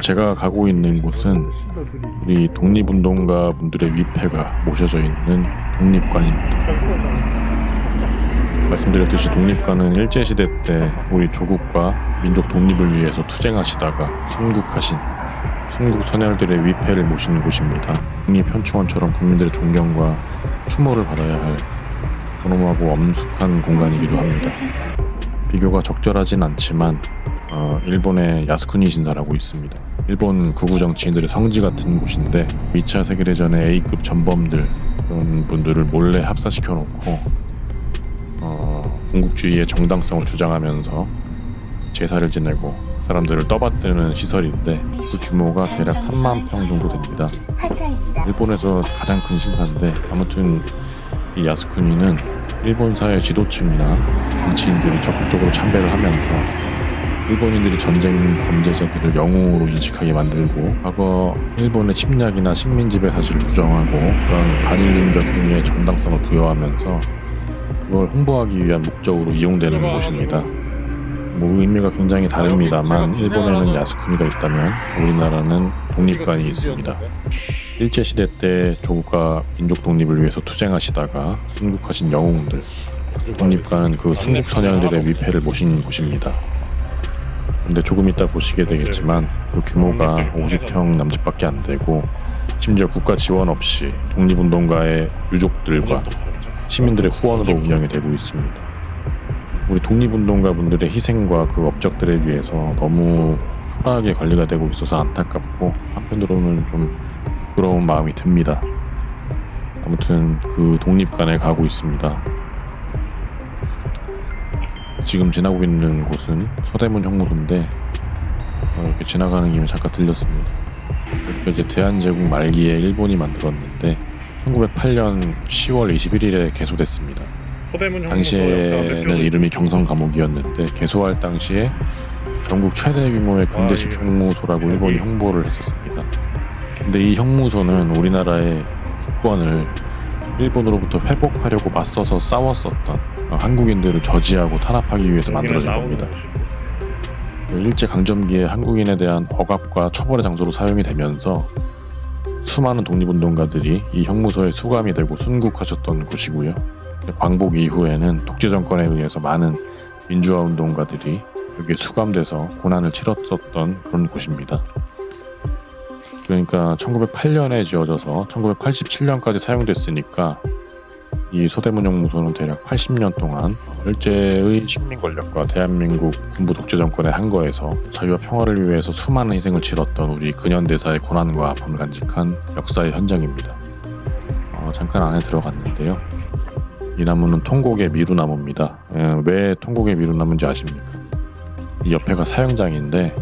지금 제가 가고 있는 곳은 우리 독립운동가 분들의 위패가 모셔져 있는 독립관입니다. 말씀드렸듯이 독립관은 일제시대 때 우리 조국과 민족 독립을 위해서 투쟁하시다가 순국하신 순국 선열들의 위패를 모신 곳입니다. 독립현충원처럼 국민들의 존경과 추모를 받아야 할 존엄하고 엄숙한 공간이기도 합니다. 비교가 적절하진 않지만 일본의 야스쿠니 신사라고 있습니다. 일본 극우 정치인들의 성지 같은 곳인데 2차 세계대전의 A급 전범들 그런 분들을 몰래 합사시켜 놓고 군국주의의 정당성을 주장하면서 제사를 지내고 사람들을 떠받드는 시설인데 그 규모가 대략 3만 평 정도 됩니다. 일본에서 가장 큰 신사인데 아무튼 이 야스쿠니는 일본 사회 지도층이나 정치인들이 적극적으로 참배를 하면서 일본인들이 전쟁 범죄자들을 영웅으로 인식하게 만들고 과거 일본의 침략이나 식민지배 사실을 부정하고 그런 반일륜적 행위의 정당성을 부여하면서 그걸 홍보하기 위한 목적으로 이용되는 곳입니다. 의미가 굉장히 다릅니다만 일본에는 야스쿠니가 있다면 우리나라는 독립관이 있습니다. 일제시대 때 조국과 민족 독립을 위해서 투쟁하시다가 순국하신 영웅들, 독립관은 그 순국선열들의 위패를 모신 곳입니다. 근데 조금 이따 보시게 되겠지만 그 규모가 50평 남짓밖에 안 되고 심지어 국가 지원 없이 독립운동가의 유족들과 시민들의 후원으로 운영이 되고 있습니다. 우리 독립운동가 분들의 희생과 그 업적들에 비해서 너무 초라하게 관리가 되고 있어서 안타깝고 한편으로는 좀 부끄러운 마음이 듭니다. 아무튼 그 독립관에 가고 있습니다. 지금 지나고 있는 곳은 서대문 형무소인데 이렇게 지나가는 김에 잠깐 들렸습니다. 이렇게 이제 대한제국 말기에 일본이 만들었는데 1908년 10월 21일에 개소됐습니다. 당시에는 이름이 경성감옥이었는데 개소할 당시에 전국 최대 규모의 근대식 형무소라고 일본이 홍보를 했었습니다. 근데 이 형무소는 우리나라의 국권을 일본으로부터 회복하려고 맞서서 싸웠었던 한국인들을 저지하고 탄압하기 위해서 만들어진 겁니다. 일제강점기에 한국인에 대한 억압과 처벌의 장소로 사용이 되면서 수많은 독립운동가들이 이 형무소에 수감이 되고 순국하셨던 곳이고요. 광복 이후에는 독재정권에 의해서 많은 민주화운동가들이 여기에 수감돼서 고난을 치렀었던 그런 곳입니다. 그러니까 1908년에 지어져서 1987년까지 사용됐으니까 이 서대문 형무소는 대략 80년 동안 일제의 식민 권력과 대한민국 군부 독재 정권의 한거에서 자유와 평화를 위해서 수많은 희생을 치렀던 우리 근현대사의 고난과 아픔을 간직한 역사의 현장입니다. 잠깐 안에 들어갔는데요. 이 나무는 통곡의 미루나무입니다. 왜 통곡의 미루나무인지 아십니까? 이 옆에가 사형장인데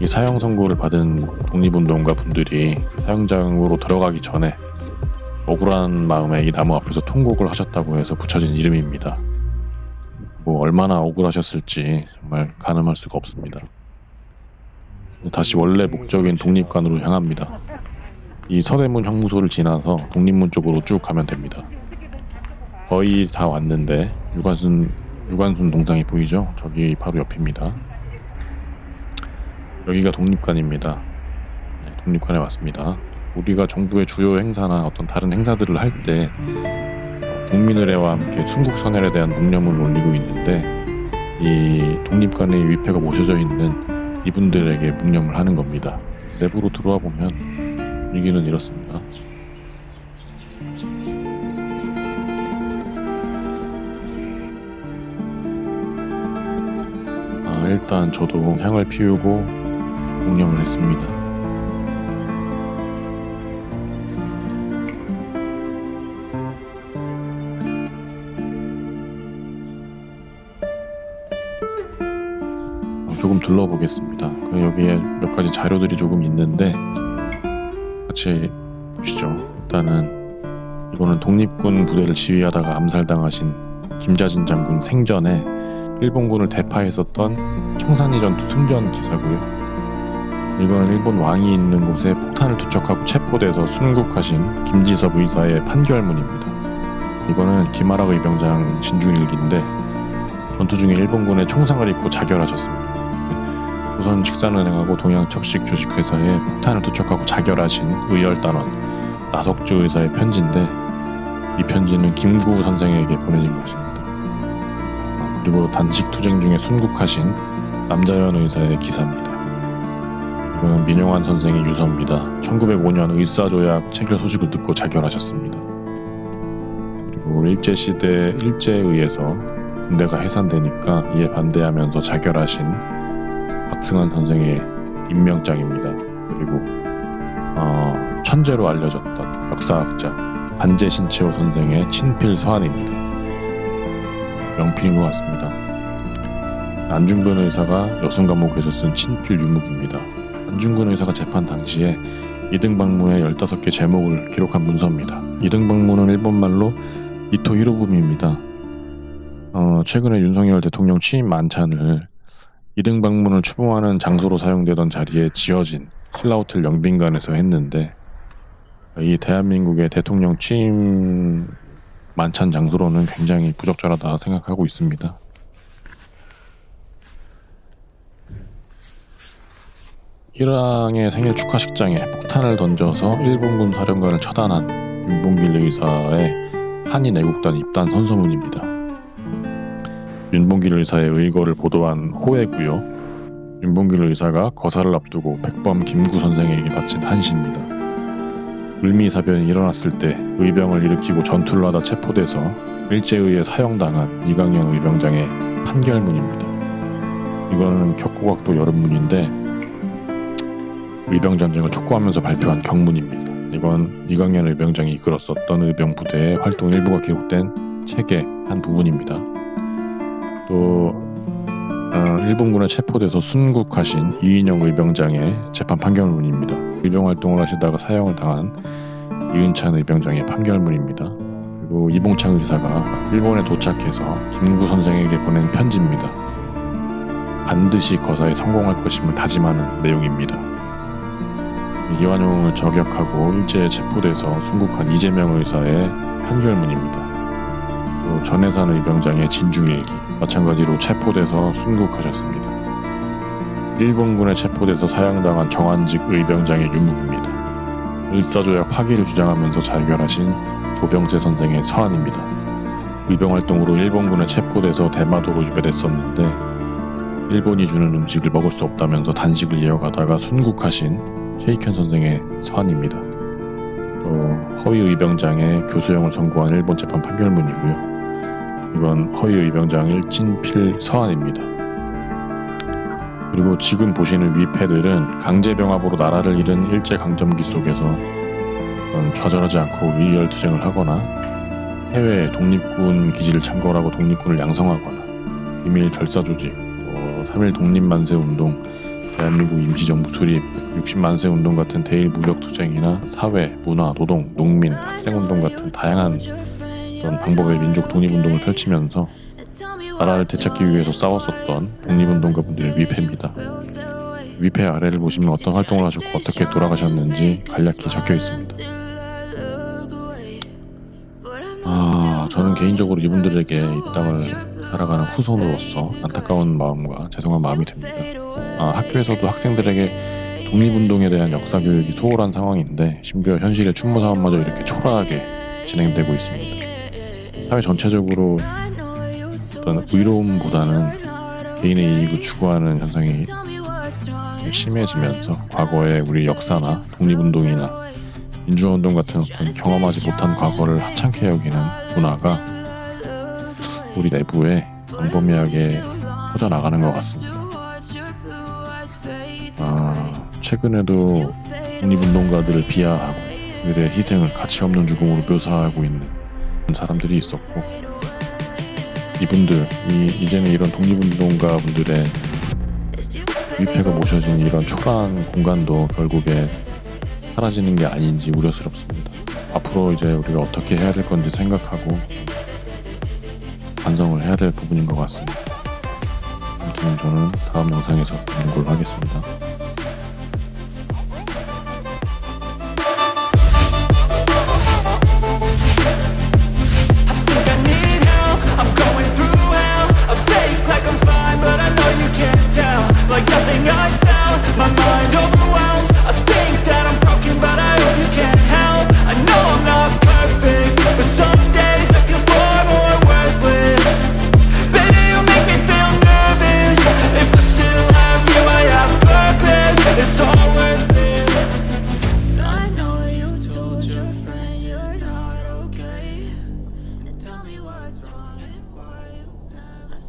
이 사형 선고를 받은 독립운동가 분들이 사형장으로 들어가기 전에 억울한 마음에 이 나무 앞에서 통곡을 하셨다고 해서 붙여진 이름입니다. 얼마나 억울하셨을지 정말 가늠할 수가 없습니다. 다시 원래 목적인 독립관으로 향합니다. 이 서대문 형무소를 지나서 독립문 쪽으로 쭉 가면 됩니다. 거의 다 왔는데 유관순 동상이 보이죠? 저기 바로 옆입니다. 여기가 독립관입니다. 네, 독립관에 왔습니다. 우리가 정부의 주요 행사나 어떤 다른 행사들을 할 때 국민의례와 함께 순국선열에 대한 묵념을 올리고 있는데 이 독립관의 위패가 모셔져 있는 이분들에게 묵념을 하는 겁니다. 내부로 들어와 보면 분위기는 이렇습니다. 일단 저도 향을 피우고 묵념을 했습니다. 조금 둘러보겠습니다. 여기에 몇 가지 자료들이 조금 있는데 같이 보시죠. 일단은 이거는 독립군 부대를 지휘하다가 암살당하신 김자진 장군 생전에 일본군을 대파했었던 청산리 전투 승전 기사고요. 이거는 일본 왕이 있는 곳에 폭탄을 투척하고 체포돼서 순국하신 김지섭 의사의 판결문입니다. 이거는 김아락 의병장 진중일기인데 전투 중에 일본군의 총상을 입고 자결하셨습니다. 조선 식산은행하고 동양척식 주식회사에 폭탄을 투척하고 자결하신 의열단원 나석주 의사의 편지인데, 이 편지는 김구 선생에게 보내진 것입니다. 그리고 단식 투쟁 중에 순국하신 남자연 의사의 기사입니다. 이거는 민용환 선생의 유서입니다. 1905년 의사조약 체결 소식을 듣고 자결하셨습니다. 그리고 일제시대 일제에 의해서 군대가 해산되니까 이에 반대하면서 자결하신 박승환 선생의 임명장입니다. 그리고 천재로 알려졌던 역사학자 반제신채호 선생의 친필 서한입니다. 명필인 것 같습니다. 안중근 의사가 여순감옥에서 쓴 친필 유묵입니다. 안중근 의사가 재판 당시에 이등방문의 15개 제목을 기록한 문서입니다. 이등방문은 일본말로 이토 히로부미입니다. 최근에 윤석열 대통령 취임 만찬을 이등방문을 추모하는 장소로 사용되던 자리에 지어진 신라호텔 영빈관에서 했는데, 이 대한민국의 대통령 취임 만찬 장소로는 굉장히 부적절하다 생각하고 있습니다. 일왕의 생일 축하식장에 폭탄을 던져서 일본군 사령관을 처단한 윤봉길 의사의 한인 애국단 입단 선서문입니다. 윤봉길 의사의 의거를 보도한 호해고요. 윤봉길 의사가 거사를 앞두고 백범 김구 선생에게 바친 한시입니다. 을미사변이 일어났을 때 의병을 일으키고 전투를 하다 체포돼서 일제에 의해 사형당한 이강년 의병장의 판결문입니다. 이거는 격고각도 여름문인데 의병전쟁을 촉구하면서 발표한 경문입니다. 이건 이강년 의병장이 이끌었었던 의병부대의 활동 일부가 기록된 책의 한 부분입니다. 또 일본군에 체포돼서 순국하신 이인영 의병장의 재판 판결문입니다. 의병활동을 하시다가 사형을 당한 이은찬 의병장의 판결문입니다. 그리고 이봉창 의사가 일본에 도착해서 김구 선생에게 보낸 편지입니다. 반드시 거사에 성공할 것임을 다짐하는 내용입니다. 이완용을 저격하고 일제에 체포돼서 순국한 이재명 의사의 판결문입니다. 또 전해산 의병장의 진중일기, 마찬가지로 체포돼서 순국하셨습니다. 일본군에 체포돼서 사형당한 정한직 의병장의 유묵입니다. 을사조약 파기를 주장하면서 자결하신 조병세 선생의 서한입니다. 의병활동으로 일본군에 체포돼서 대마도로 유배됐었는데 일본이 주는 음식을 먹을 수 없다면서 단식을 이어가다가 순국하신 최익현 선생의 서한입니다. 또 허위 의병장의 교수형을 선고한 일본 재판 판결문이고요. 이건 허위 의병장 일진필 서한입니다. 그리고 지금 보시는 위패들은 강제병합으로 나라를 잃은 일제강점기 속에서 좌절하지 않고 의열투쟁을 하거나 해외 독립군 기지를 참고하고 독립군을 양성하거나 비밀 결사조직, 3.1 독립만세운동, 대한민국 임시정부 수립, 60만세 운동 같은 대일 무력투쟁이나 사회, 문화, 노동, 농민, 학생운동 같은 다양한 어떤 방법의 민족 독립운동을 펼치면서 나라를 되찾기 위해서 싸웠었던 독립운동가분들의 위패입니다. 위패 아래를 보시면 어떤 활동을 하셨고 어떻게 돌아가셨는지 간략히 적혀 있습니다. 저는 개인적으로 이분들에게 이 땅을 살아가는 후손으로서 안타까운 마음과 죄송한 마음이 듭니다. 학교에서도 학생들에게 독립운동에 대한 역사 교육이 소홀한 상황인데 심지어 현실의 충무 사업마저 이렇게 초라하게 진행되고 있습니다. 사회 전체적으로 어떤 의로움보다는 개인의 이익을 추구하는 현상이 심해지면서 과거의 우리 역사나 독립운동이나 민주화운동 같은 어떤 경험하지 못한 과거를 하찮게 여기는 문화가 우리 내부에 광범위하게 퍼져나가는 것 같습니다. 최근에도 독립운동가들을 비하하고 그들의 희생을 가치없는 죽음으로 묘사하고 있는 사람들이 있었고, 이분들, 이제는 이런 독립운동가 분들의 위패가 모셔진 이런 초라한 공간도 결국에 사라지는 게 아닌지 우려스럽습니다. 앞으로 이제 우리가 어떻게 해야 될 건지 생각하고 반성을 해야 될 부분인 것 같습니다. 아무튼 저는 다음 영상에서 보는 걸로 하겠습니다.